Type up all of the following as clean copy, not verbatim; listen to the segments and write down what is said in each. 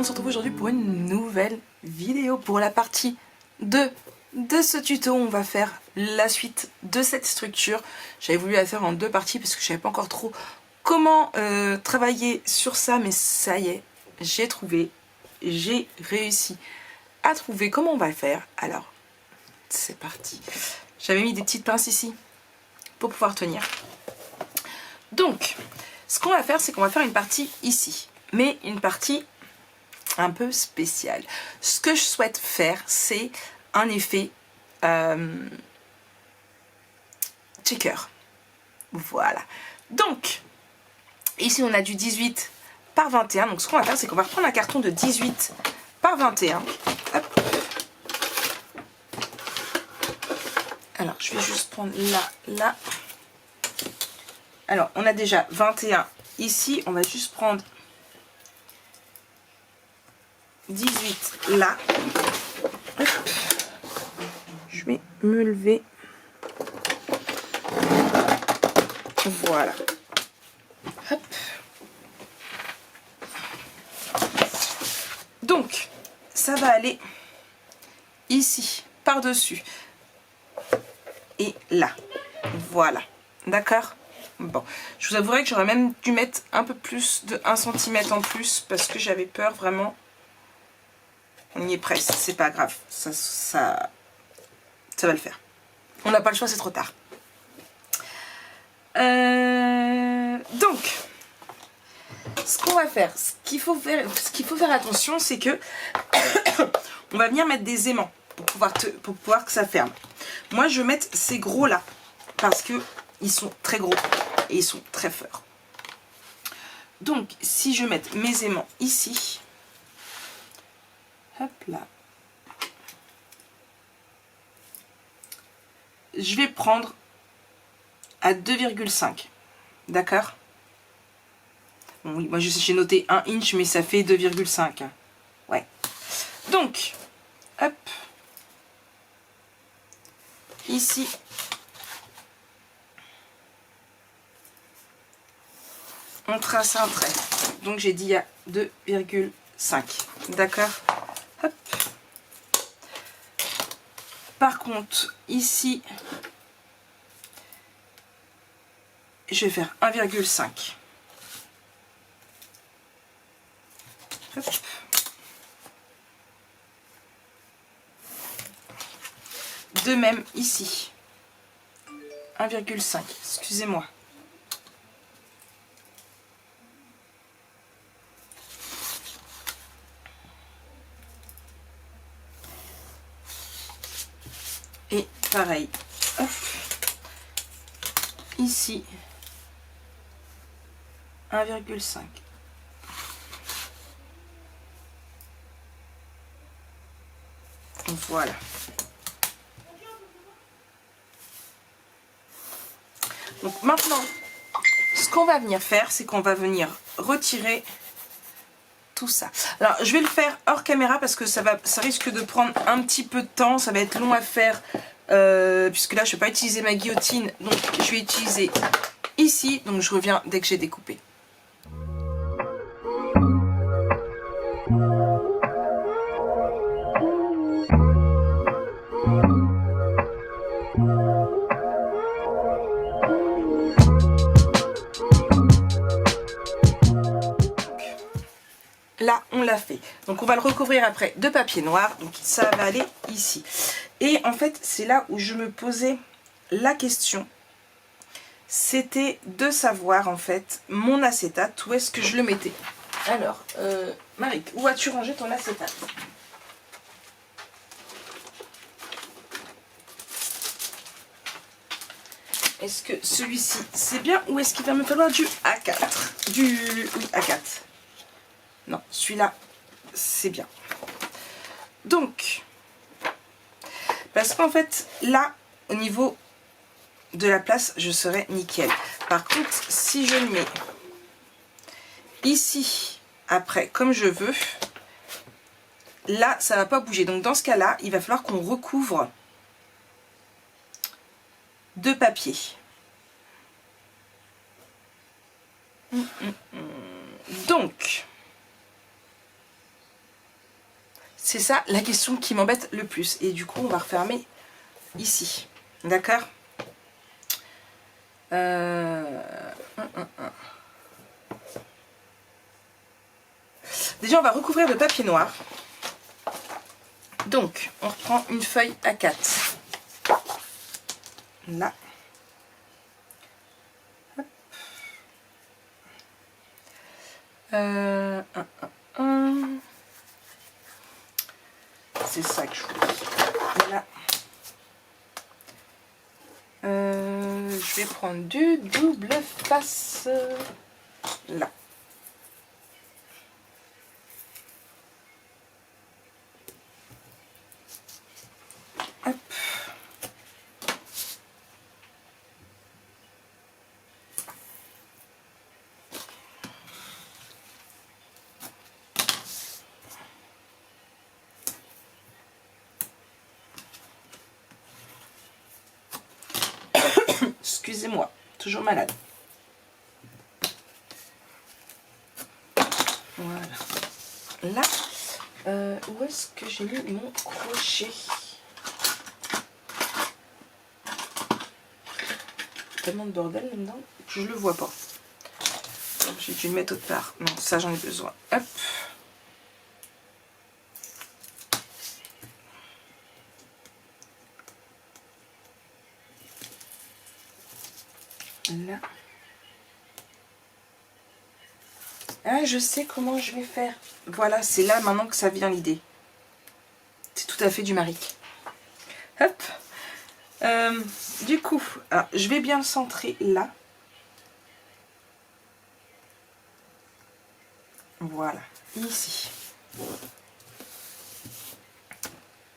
on se retrouve aujourd'hui pour une nouvelle vidéo pour la partie 2 de ce tuto. On va faire la suite de cette structure. J'avais voulu la faire en deux parties parce que je savais pas encore trop comment travailler sur ça, mais ça y est, j'ai réussi à trouver comment on va le faire. Alors, c'est parti. J'avais mis des petites pinces ici pour pouvoir tenir. Donc, ce qu'on va faire, c'est qu'on va faire une partie ici, mais une partie un peu spéciale. Ce que je souhaite faire, c'est un effet checker. Voilà. Donc, ici, on a du 18 par 21. Donc, ce qu'on va faire, c'est qu'on va reprendre un carton de 18 par 21. Hop. Alors, je vais juste prendre là. Alors, on a déjà 21 ici. On va juste prendre 18 là. Hop. Je vais me lever. Voilà. Hop. Donc, ça va aller ici, par-dessus. Et là. Voilà. D'accord ? Bon. Je vous avouerai que j'aurais même dû mettre un peu plus de 1 cm en plus parce que j'avais peur vraiment. On y est presque, c'est pas grave. Ça va le faire. On n'a pas le choix, c'est trop tard. Donc, ce qu'on va faire, ce qu'il faut faire attention, c'est que on va venir mettre des aimants pour pouvoir que ça ferme. Moi, je vais mettre ces gros là parce que ils sont très gros et ils sont très forts. Donc, si je mets mes aimants ici, hop là, je vais prendre à 2,5. D'accord? Bon, oui, moi j'ai noté 1 inch, mais ça fait 2,5. Ouais. Donc, hop. Ici. On trace un trait. Donc j'ai dit à 2,5. D'accord? Hop. Par contre, ici, je vais faire 1,5. Hop. De même ici. 1,5. Excusez-moi. Et pareil. Hop. Ici. 1,5. Voilà. Donc maintenant, ce qu'on va venir faire, c'est qu'on va venir retirer tout ça. Alors, je vais le faire hors caméra parce que ça risque de prendre un petit peu de temps. Ça va être long à faire puisque là, je ne vais pas utiliser ma guillotine. Donc, je vais utiliser ici. Donc, je reviens dès que j'ai découpé. Là, on l'a fait. Donc, on va le recouvrir après de papier noir. Donc, ça va aller ici. Et en fait, c'est là où je me posais la question. C'était de savoir, en fait, mon acétate, où est-ce que je le mettais. Alors, Marie, où as-tu rangé ton acétate? Est-ce que celui-ci, c'est bien, ou est-ce qu'il va me falloir du A4? Oui, A4. Non, celui-là, c'est bien. Donc, parce qu'en fait, là, au niveau de la place, je serai nickel. Par contre, si je le mets ici, après, comme je veux, là, ça va pas bouger. Donc, dans ce cas-là, il va falloir qu'on recouvre de papier. Donc, C'est ça la question qui m'embête le plus. Et du coup, on va refermer ici. D'accord. Déjà, on va recouvrir de papier noir. Donc, on reprend une feuille A4. Là. C'est ça que je voulais. Voilà. Je vais prendre du double face. Là. Hop. Excusez-moi, toujours malade. Voilà. Là, où est-ce que j'ai mis mon crochet? Tellement de bordel là-dedans que je le vois pas. J'ai dû le mettre autre part. Non, ça j'en ai besoin. Hop. Là. Ah, je sais comment je vais faire. Voilà, c'est là maintenant que ça vient l'idée. C'est tout à fait du Maric. Hop. Du coup, alors, je vais bien le centrer là. Voilà, ici.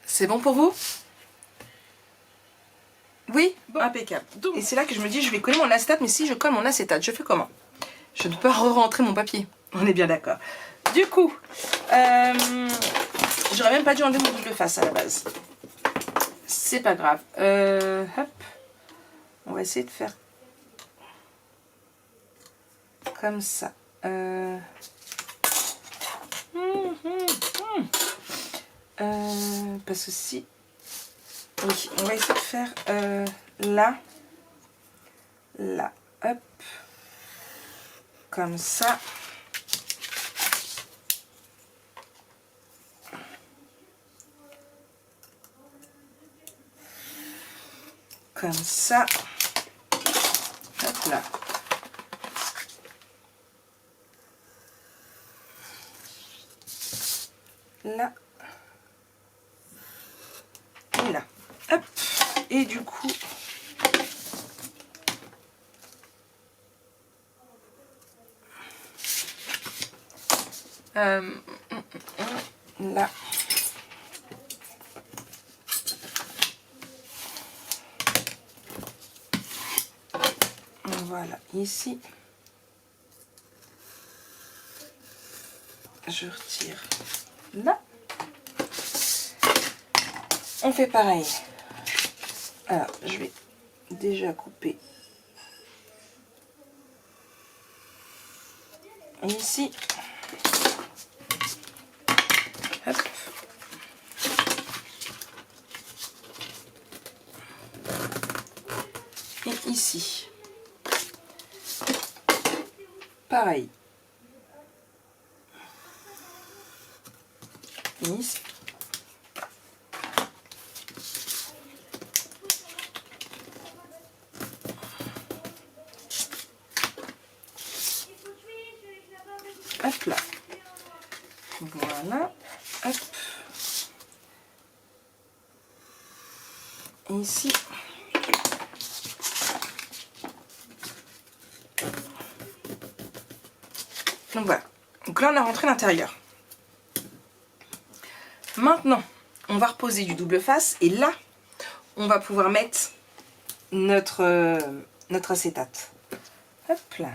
C'est bon pour vous? Oui, bon. Impeccable. Donc, et c'est là que je me dis, je vais coller mon acétate, mais si je colle mon acétate, je fais comment? Je ne peux pas re-rentrer mon papier. On est bien d'accord. Du coup, j'aurais même pas dû enlever mon double face à la base. C'est pas grave. Hop. On va essayer de faire comme ça. Parce que si... Oui, on va essayer de faire là. Là. Hop. Comme ça. Comme ça. Hop là. Là. Et là. Hop. Et du coup... là. Voilà, ici. Je retire là. On fait pareil. Alors, je vais déjà couper ici. Hop. Et ici. Pareil. Ici. Hop là. Voilà. Hop. Et ici. Donc voilà. Donc là, on a rentré l'intérieur. Maintenant, on va reposer du double face. Et là, on va pouvoir mettre notre acétate. Hop là.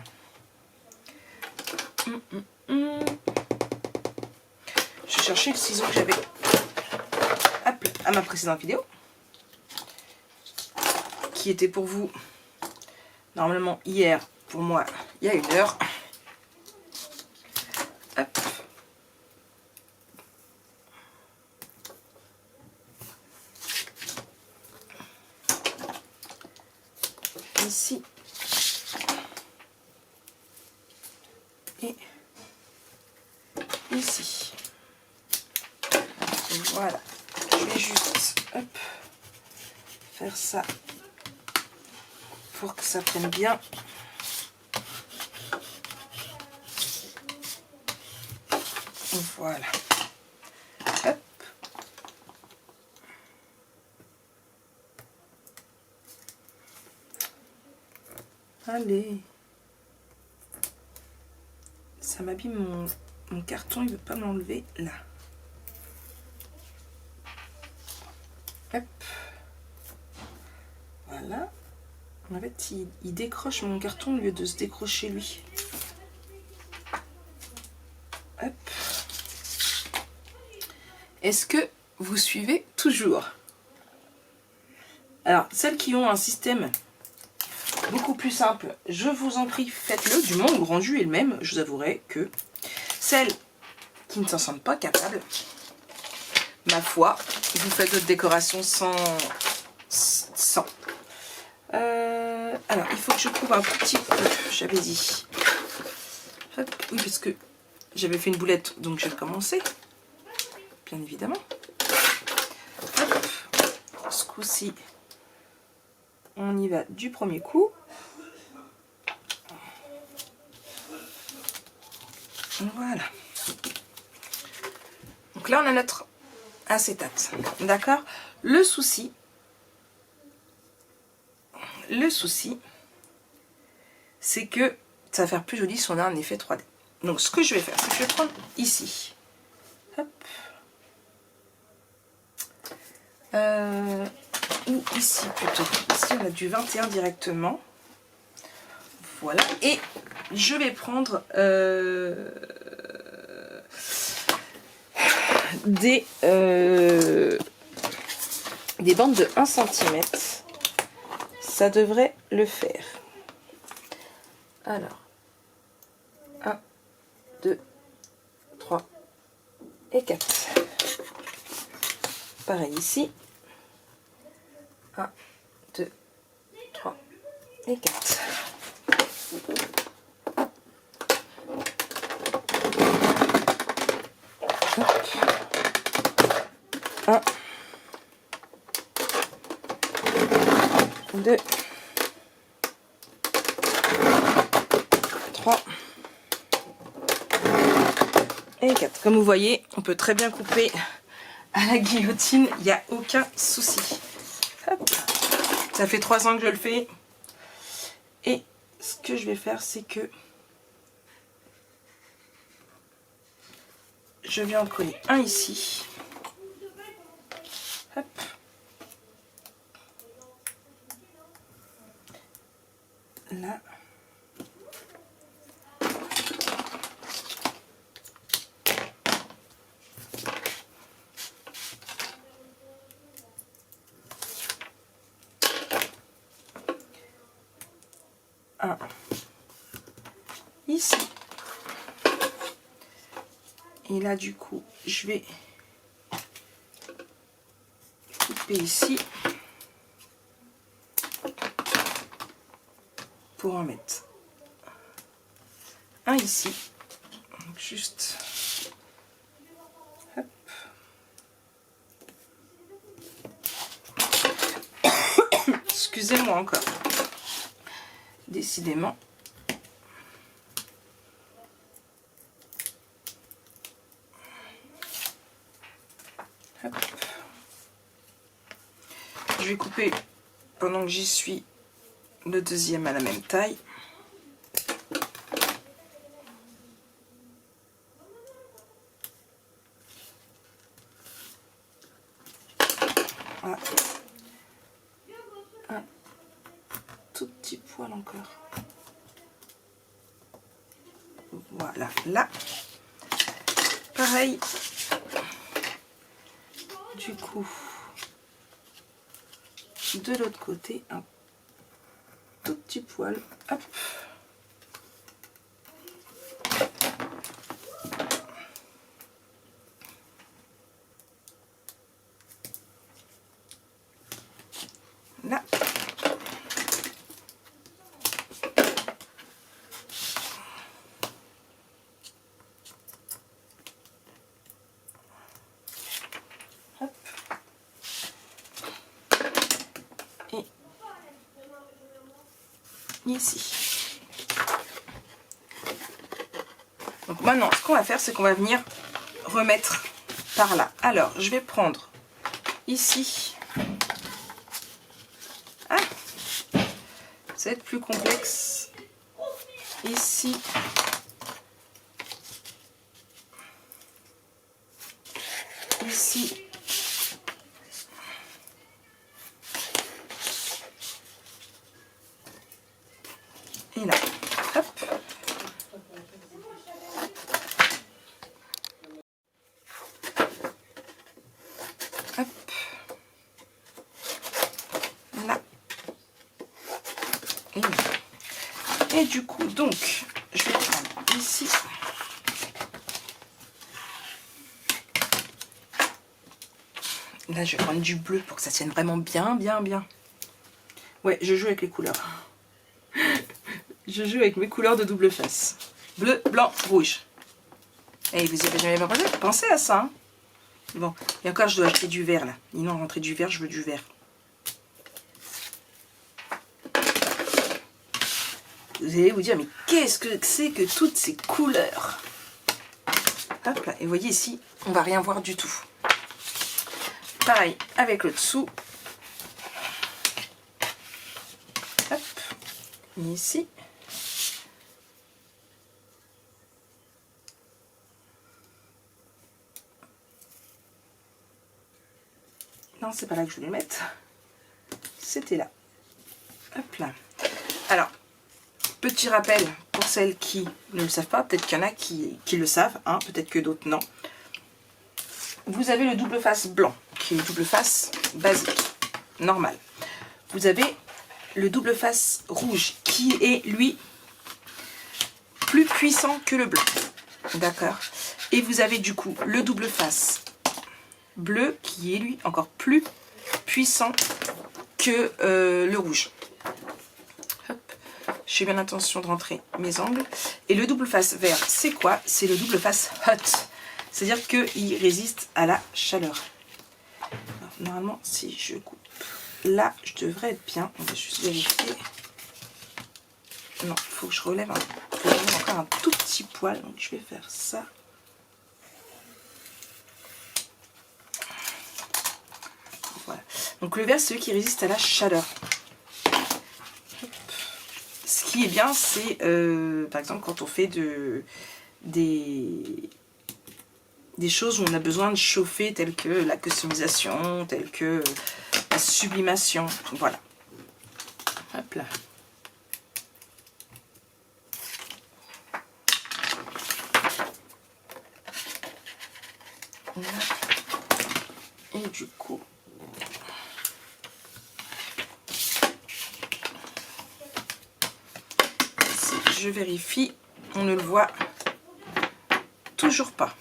Je vais chercher le ciseau que j'avais à ma précédente vidéo. Qui était pour vous, normalement hier, pour moi, il y a 1 heure. Hop. ici. Et ici. Voilà. Je vais juste hop, faire ça pour que ça prenne bien. Voilà. Hop. Allez. Ça m'abîme mon carton, il ne veut pas m'enlever là. Hop. Voilà. En fait, il décroche mon carton au lieu de se décrocher lui. Hop. Est-ce que vous suivez toujours? Alors, celles qui ont un système beaucoup plus simple, je vous en prie, faites-le. Du moment où le rendu est le même, je vous avouerai que celles qui ne s'en sentent pas capables, ma foi, vous faites votre décoration sans. Alors, il faut que je trouve un petit peu, j'avais dit. Hop, oui, parce que j'avais fait une boulette, donc j'ai recommencé, bien évidemment. Hop, ce coup-ci, on y va du premier coup. Voilà. Donc là, on a notre acétate. D'accord? Le souci, c'est que ça va faire plus joli si on a un effet 3D. Donc, ce que je vais faire, c'est que je vais prendre ici. Hop. Ou ici plutôt. Ici, on a du 21 directement. Voilà. Et je vais prendre des bandes de 1 cm. Ça devrait le faire. Alors, 1, 2, 3 et 4. Pareil ici. 1, 2, 3 et 4. Hop. 1, 2, 3 et 4. Comme vous voyez, on peut très bien couper à la guillotine, il n'y a aucun souci. Hop. Ça fait 3 ans que je le fais. Et ce que je vais faire, c'est que je vais en coller un ici. Hop. Là. Un ici. Et là, du coup, je vais couper ici pour en mettre un ici. Donc juste hop. Excusez-moi encore. Décidément. Hop. Je vais couper pendant que j'y suis le deuxième à la même taille. Voilà. Un tout petit poil encore. Voilà, là. Pareil. Du coup, de l'autre côté, un tout petit poil. Hop. Là. ici. Donc maintenant, ce qu'on va faire, c'est qu'on va venir remettre par là. Alors, je vais prendre ici. Ah, ça va être plus complexe. Ici. Ici. Et là. Hop. Hop. Là. Et là. Et du coup, donc, je vais prendre ici. Là, je vais prendre du bleu pour que ça tienne vraiment bien, bien, bien. Ouais, je joue avec les couleurs. Je joue avec mes couleurs de double face. Bleu, blanc, rouge. Et vous n'y avez jamais pensé à ça, hein? Bon, et encore, je dois acheter du vert, là. Ils n'ont rentré du vert, je veux du vert. Vous allez vous dire, mais qu'est-ce que c'est que toutes ces couleurs? Hop là, et vous voyez ici, on va rien voir du tout. Pareil avec le dessous. Hop, ici. Non, c'est pas là que je voulais mettre. C'était là. Hop là. Alors, petit rappel pour celles qui ne le savent pas, peut-être qu'il y en a qui le savent, hein, peut-être que d'autres non. Vous avez le double face blanc, qui est le double face basique, normal. Vous avez le double face rouge, qui est, lui, plus puissant que le blanc. D'accord? Et vous avez du coup le double face bleu, qui est, lui, encore plus puissant que le rouge. Hop. J'ai bien l'intention de rentrer mes angles. Et le double face vert, c'est quoi? C'est le double face hot. C'est-à-dire qu'il résiste à la chaleur. Alors, normalement, si je coupe là, je devrais être bien. On va juste vérifier. Non, il faut que je relève, encore un tout petit poil. Donc, je vais faire ça. Voilà. Donc, le vert, c'est celui qui résiste à la chaleur. Ce qui est bien, c'est, par exemple, quand on fait des choses où on a besoin de chauffer, telles que la customisation, telles que la sublimation. Voilà. Hop là. Là. Et du coup, si je vérifie, on ne le voit toujours pas.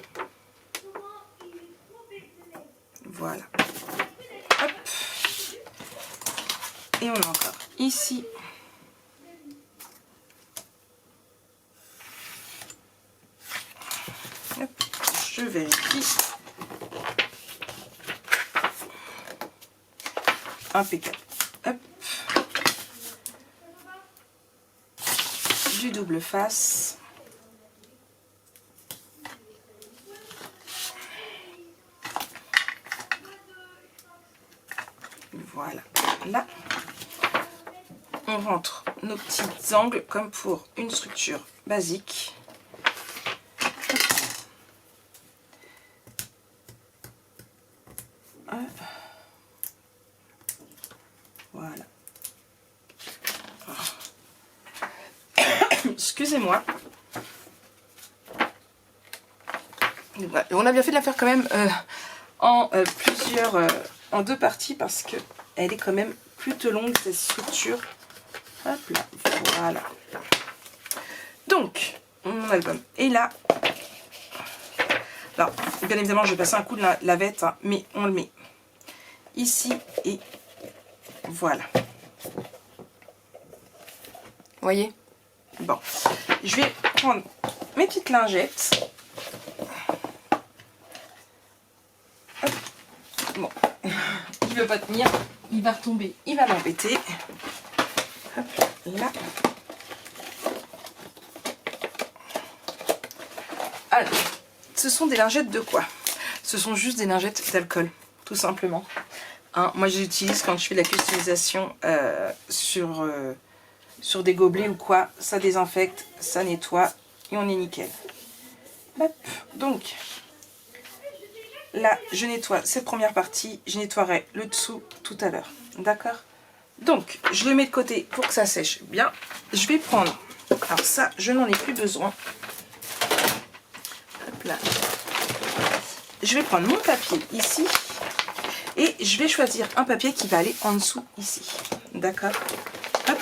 Voilà. Hop. Et on a encore ici. Hop. Je vérifie. Impeccable. Hop. Du double face. Voilà. Là, on rentre nos petits angles comme pour une structure basique. Voilà. Excusez-moi. On a bien fait de la faire quand même en en deux parties parce que elle est quand même plutôt longue cette structure. Hop là, voilà. Donc, mon album est là. Alors, bien évidemment, je vais passer un coup de lavette, hein, mais on le met ici et voilà. Vous voyez? Bon, je vais prendre mes petites lingettes. Hop. Bon, il ne veut pas tenir, il va retomber, il va m'embêter. Hop, là. Alors, ce sont des lingettes de quoi? Ce sont juste des lingettes d'alcool, tout simplement. Hein, moi, j'utilise quand je fais de la customisation sur des gobelets ou quoi. Ça désinfecte, ça nettoie et on est nickel. Hop. Donc, là, je nettoie cette première partie. Je nettoierai le dessous tout à l'heure. D'accord? Donc, je le mets de côté pour que ça sèche bien. Je vais prendre... Alors ça, je n'en ai plus besoin. Hop là. Je vais prendre mon papier ici. Et je vais choisir un papier qui va aller en dessous ici. D'accord? Hop.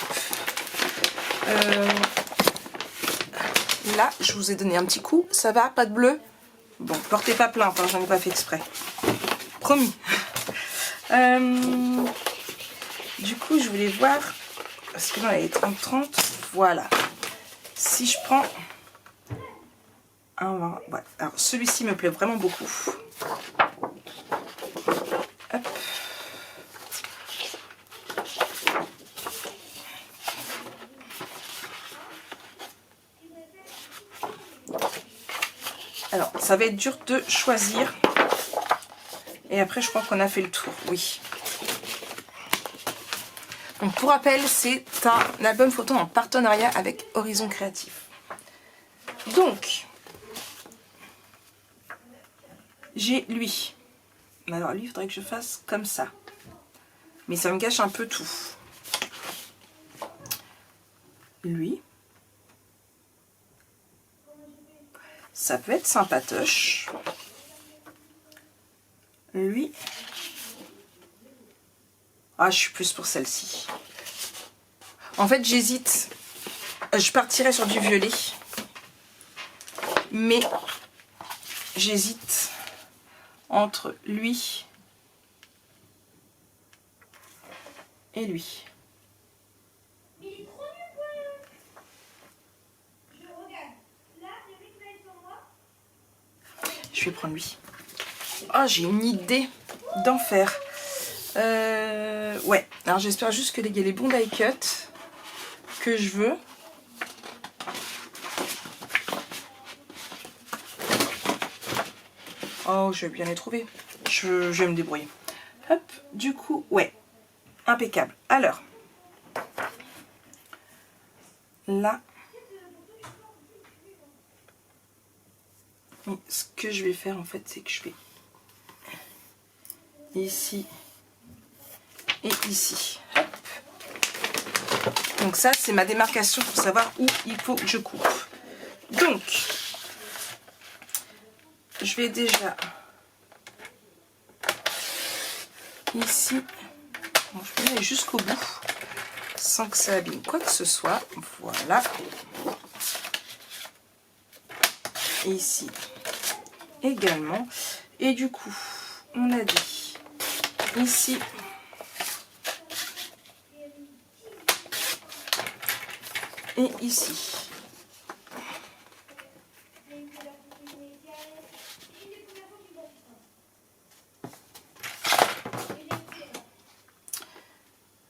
Là, je vous ai donné un petit coup. Ça va? Pas de bleu? Bon, portez pas plainte, hein, j'en ai pas fait exprès. Promis. Du coup, je voulais voir, parce que là, elle est 30-30. Voilà. Si je prends un 20, ouais. Alors, celui-ci me plaît vraiment beaucoup. Hop. Alors, ça va être dur de choisir. Et après, je crois qu'on a fait le tour. Oui. Donc, pour rappel, c'est un album photo en partenariat avec Horizon Créatif. Donc, j'ai lui. Alors, lui, il faudrait que je fasse comme ça. Mais ça me gâche un peu tout. Lui. Ça peut être sympatoche. Lui. Ah, je suis plus pour celle-ci. En fait, j'hésite. Je partirais sur du violet. Mais j'hésite entre lui et lui. Je vais prendre lui. Oh, j'ai une idée d'enfer. Ouais, alors j'espère juste que il y a les bons die cut que je veux. Oh, je vais bien les trouver. Je vais me débrouiller. Hop, du coup, ouais, impeccable. Alors, là, ce que je vais faire en fait, c'est que je vais ici et ici. Hop. Donc ça, c'est ma démarcation pour savoir où il faut que je coupe. Donc, je vais déjà ici, bon, je vais aller jusqu'au bout sans que ça abîme quoi que ce soit. Voilà. Et ici également. Et du coup, on a dit ici et ici.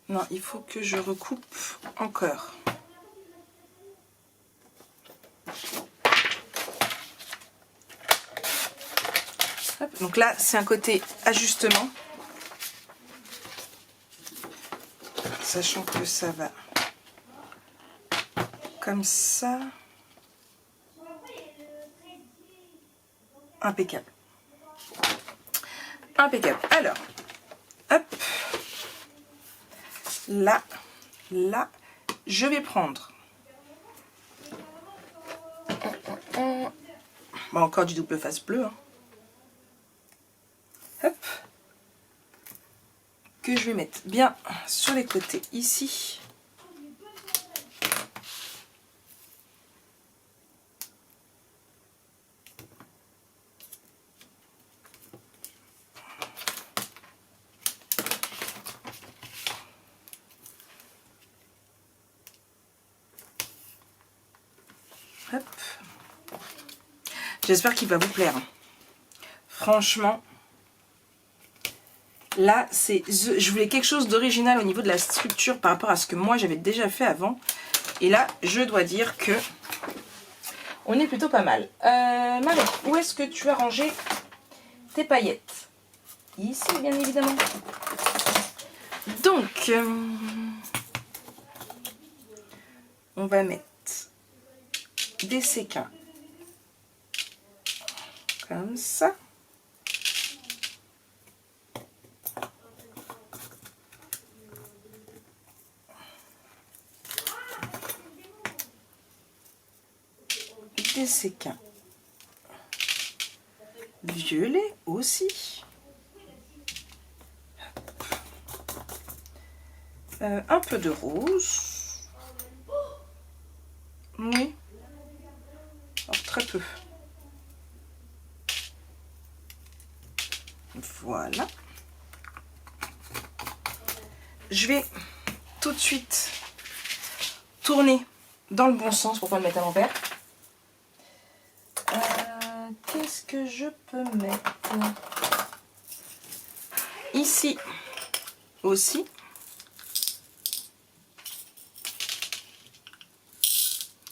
Non, il faut que je recoupe encore. Hop, donc là, c'est un côté ajustement. Sachant que ça va comme ça. Impeccable. Impeccable. Alors, hop. Là, je vais prendre bon, encore du double face bleu. Hein. Hop. Que je vais mettre bien sur les côtés ici. Hop. J'espère qu'il va vous plaire. Franchement, là, je voulais quelque chose d'original au niveau de la structure par rapport à ce que moi j'avais déjà fait avant. Et là, je dois dire que On est plutôt pas mal. Marie, où est-ce que tu as rangé tes paillettes? Ici, bien évidemment. Donc, on va mettre des séquins comme ça. Des séquins violets aussi. Un peu de rose. Oui. Alors, très peu. Voilà. Je vais tout de suite tourner dans le bon sens pour pas le mettre à l'envers. Qu'est-ce que je peux mettre ici aussi?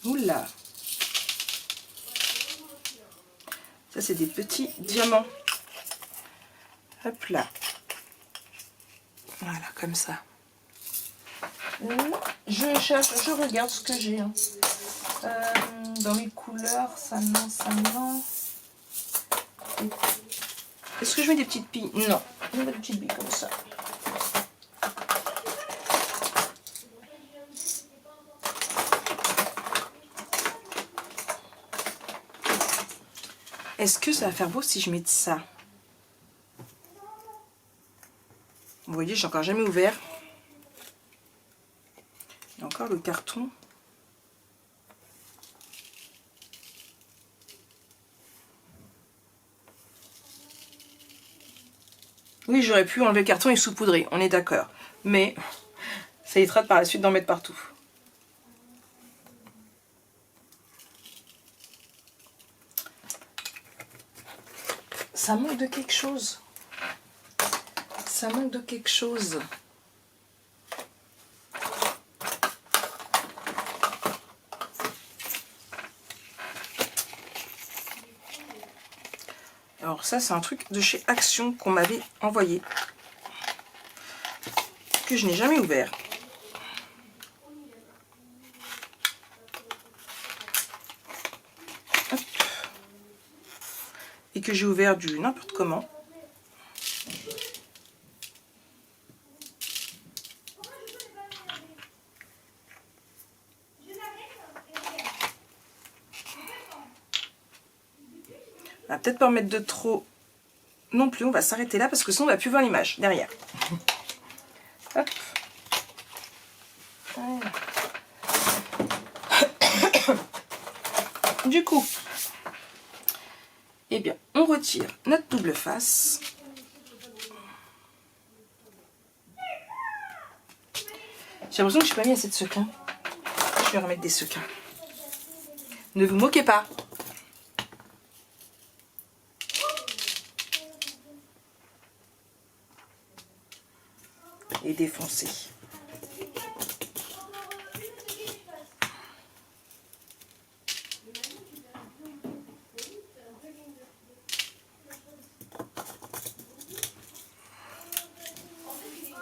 Oula! Ça, c'est des petits diamants. Hop là. Voilà, comme ça. Je cherche, je regarde ce que j'ai. Hein. Dans les couleurs, ça non, ça non. Est-ce que je mets des petites billes? Non, je mets des petites billes comme ça. Est-ce que ça va faire beau si je mets de ça? Vous voyez, j'ai encore jamais ouvert. Il y a encore le carton. Oui, j'aurais pu enlever le carton et saupoudrer, on est d'accord. Mais ça évitera par la suite d'en mettre partout. Ça manque de quelque chose. Ça manque de quelque chose. Alors ça, c'est un truc de chez Action qu'on m'avait envoyé. Que je n'ai jamais ouvert. Hop. Et que j'ai ouvert du n'importe comment. On va peut-être pas en mettre de trop non plus. On va s'arrêter là parce que sinon on va plus voir l'image derrière. Hop. Voilà. Du coup, eh bien, on retire notre double face. J'ai l'impression que je n'ai pas mis assez de sequins. Je vais remettre des sequins. Ne vous moquez pas. Et défoncer.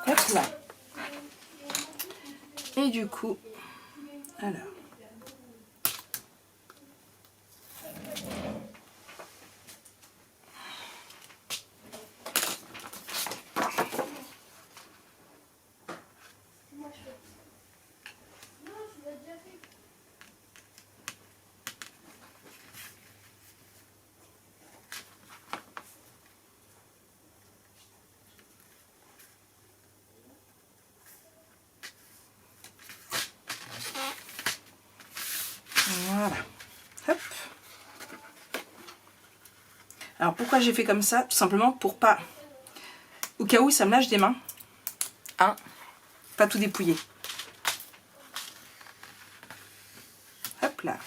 Hop là. Et du coup, alors. Voilà. Hop. Alors pourquoi j'ai fait comme ça? Tout simplement pour pas, au cas où ça me lâche des mains, hein, pas tout dépouiller. Hop là.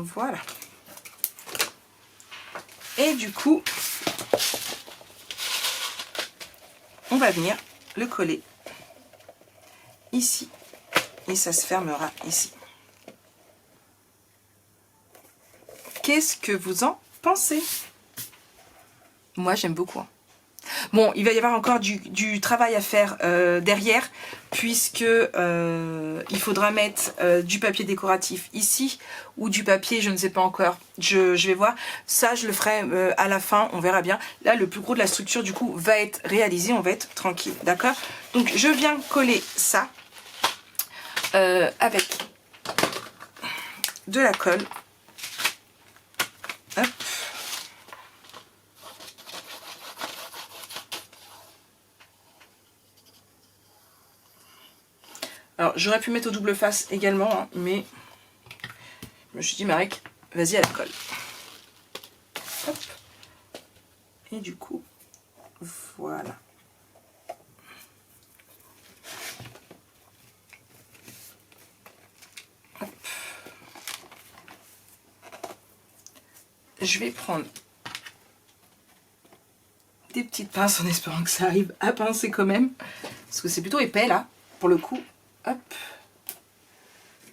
Voilà. Et du coup, on va venir le coller ici. Et ça se fermera ici. Qu'est-ce que vous en pensez? Moi, j'aime beaucoup. Bon, il va y avoir encore du travail à faire derrière, puisque il faudra mettre du papier décoratif ici, ou du papier, je ne sais pas encore, je vais voir. Ça, je le ferai à la fin, on verra bien. Là, le plus gros de la structure, du coup, va être réalisé, on va être tranquille, d'accord? Donc, je viens coller ça avec de la colle. Hop. Alors, j'aurais pu mettre au double face également, hein, mais je me suis dit, Marek, vas-y à la colle. Hop. Et du coup, voilà. Hop. Je vais prendre des petites pinces en espérant que ça arrive à pincer quand même. Parce que c'est plutôt épais là, pour le coup. Hop.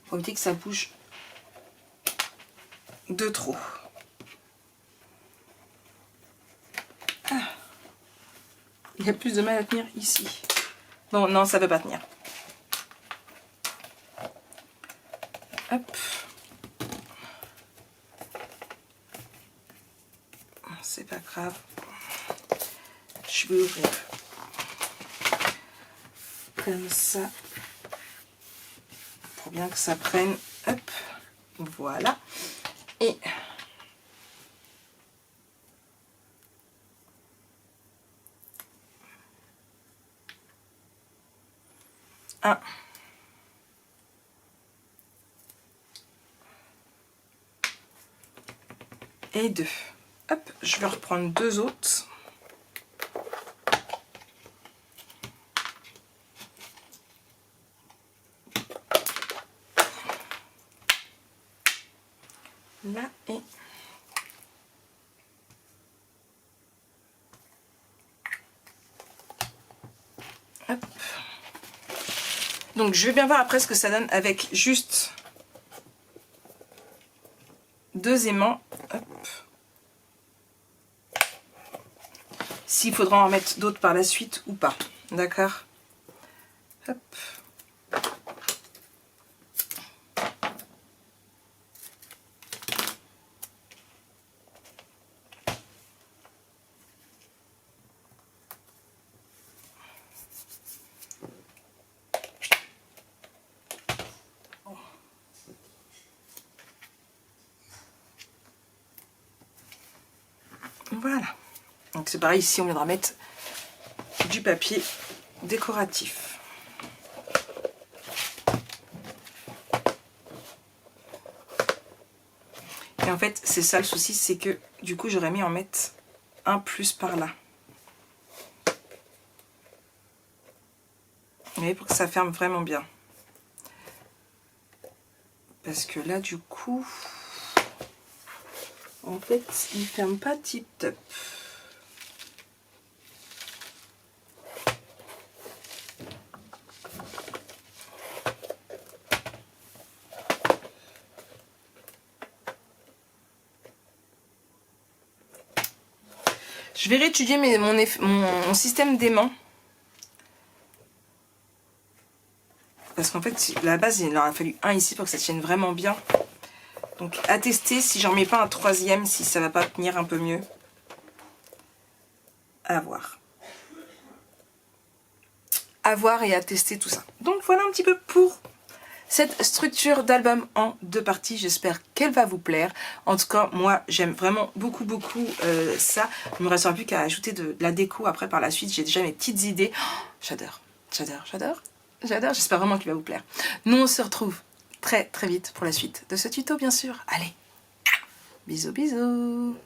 Faut éviter que ça bouge de trop. Ah. Il y a plus de mal à tenir ici. Non, non, ça ne peut pas tenir. Hop. C'est pas grave. Je vais ouvrir comme ça. Pour bien que ça prenne. Hop. Voilà. Et un. Et deux. Hop, je vais reprendre deux autres. Là et hop. Donc je vais bien voir après ce que ça donne avec juste deux aimants. Hop. S'il faudra en mettre d'autres par la suite ou pas. D'accord? Hop. Voilà. Donc c'est pareil, ici on viendra mettre du papier décoratif. Et en fait, c'est ça le souci, c'est que du coup j'aurais mis en mettre un plus par là. Vous voyez, pour que ça ferme vraiment bien. Parce que là, du coup, en fait, il ferme pas tip top. Je vais réétudier mon système d'aimant. Parce qu'en fait, à la base, il en a fallu un ici pour que ça tienne vraiment bien. Donc, à tester si j'en mets pas un troisième, si ça va pas tenir un peu mieux. À voir. À voir et à tester tout ça. Donc, voilà un petit peu pour cette structure d'album en deux parties. J'espère qu'elle va vous plaire. En tout cas, moi, j'aime vraiment beaucoup ça. Il ne me restera plus qu'à ajouter de la déco après par la suite. J'ai déjà mes petites idées. Oh, j'adore, j'adore, j'adore. J'adore, j'espère vraiment qu'il va vous plaire. Nous, on se retrouve très vite pour la suite de ce tuto, bien sûr. Allez, bisous, bisous.